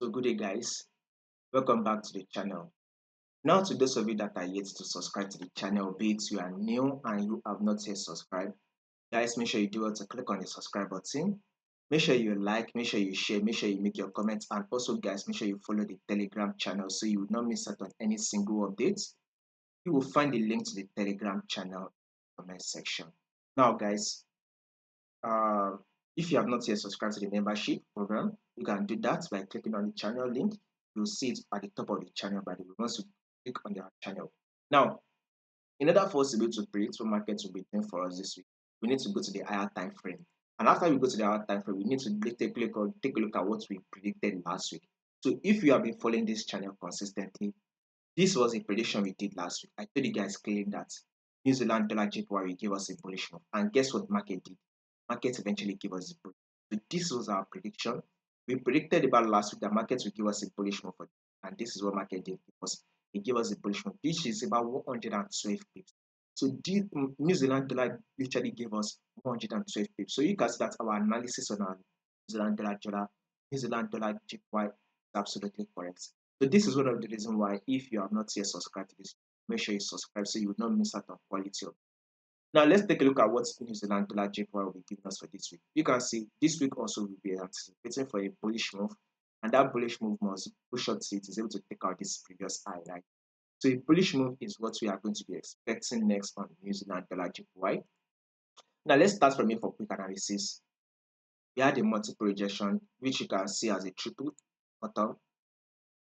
So good day guys, welcome back to the channel. Now to those of you that are yet to subscribe to the channel, be it you are new and you have not yet subscribed, guys make sure you do well to click on the subscribe button. Make sure you like, make sure you share, make sure you make your comments, and also guys make sure you follow the Telegram channel so you will not miss out on any single updates. You will find the link to the Telegram channel in the comment section. Now guys, uh, if you have not yet subscribed to the membership program, you can do that by clicking on the channel link. You'll see it at the top of the channel by the way once you click on the channel. Now, in order for us to be able to predict what market will be doing for us this week, we need to go to the higher time frame. And after we go to the higher time frame, we need to take a look at what we predicted last week. So if you have been following this channel consistently, this was a prediction we did last week. I told you guys clearly that New Zealand dollar JPY will give us a bullish move. And guess what the market did? Market eventually gave us a bullish move. So this was our prediction. We predicted about last week that markets would give us a bullish move. And this is what market did because it gave us a bullish move, which is about 112 pips. So New Zealand dollar literally gave us 112 pips. So you can see that our analysis on our New Zealand dollar JPY is absolutely correct. So this is one of the reasons why if you have not yet subscribed to this, make sure you subscribe so you will not miss out on quality of. Now let's take a look at what New Zealand dollar JPY will be giving us for this week. You can see this week also will be anticipating for a bullish move, and that bullish move must push up to it is able to take out this previous high, right? So a bullish move is what we are going to be expecting next on New Zealand dollar JPY. Now let's start from here for quick analysis. We had a multiple rejection, which you can see as a triple bottom.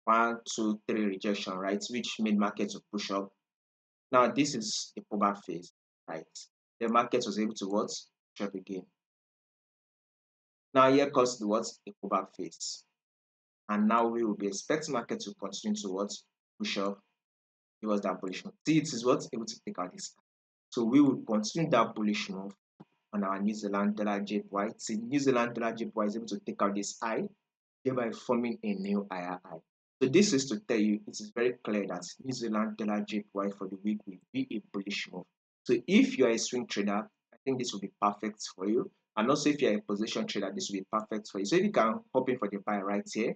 1, 2, 3 rejection, right? Which made market to push up. Now this is a pullback phase, right? The market was able to what? Push up again. Now here comes the what? A pullback phase. And now we will be expecting market to continue to what? Push up. It was that bullish move. See, it is what? Able to take out this. So we will continue that bullish move on our New Zealand dollar JPY. See, New Zealand dollar JPY is able to take out this high, thereby forming a new higher high. So this is to tell you it is very clear that New Zealand dollar JPY for the week will be a bullish move. So if you are a swing trader, I think this will be perfect for you. And also if you are a position trader, this will be perfect for you. So if you can hop in for the buy right here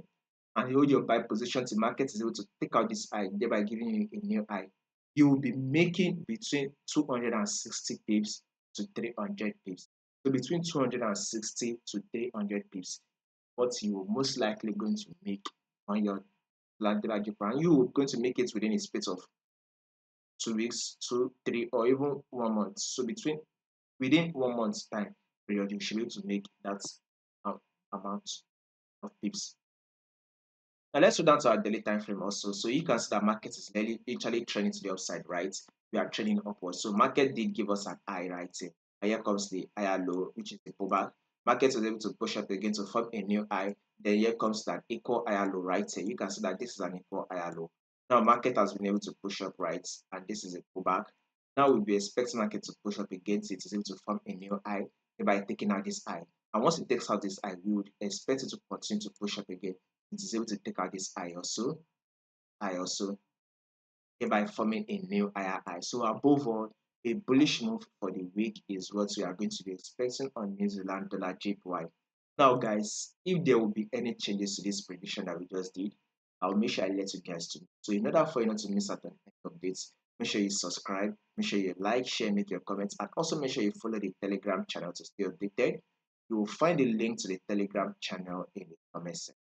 and hold your buy position, the market is able to take out this high, thereby giving you a new high. You will be making between 260 pips to 300 pips. So between 260 to 300 pips, what you will most likely going to make on your dollar Japan, you are going to make it within a space of 2 weeks, 2, 3, or even 1 month. So within 1 month's time period, you should be able to make that amount of pips. Now let's go down to our daily time frame also. So you can see that market is literally trending to the upside, right? We are trending upwards. So market did give us an high right here. And here comes the higher low, which is the pullback. Market was able to push up again to form a new high. Then here comes that equal higher low right here. You can see that this is an equal higher low. Now market has been able to push up, right? And this is a pullback. Now we'll be expecting market to push up again so it is able to form a new high by taking out this high. And once it takes out this high, we would expect it to continue to push up again. It is able to take out this high also, hereby forming a new higher high. So above all, a bullish move for the week is what we are going to be expecting on New Zealand dollar JPY. Now guys, if there will be any changes to this prediction that we just did, I'll make sure I let you guys know. So in order for you not to miss out on any updates, make sure you subscribe, make sure you like, share, make your comments, and also make sure you follow the Telegram channel to stay updated. You will find the link to the Telegram channel in the comment section.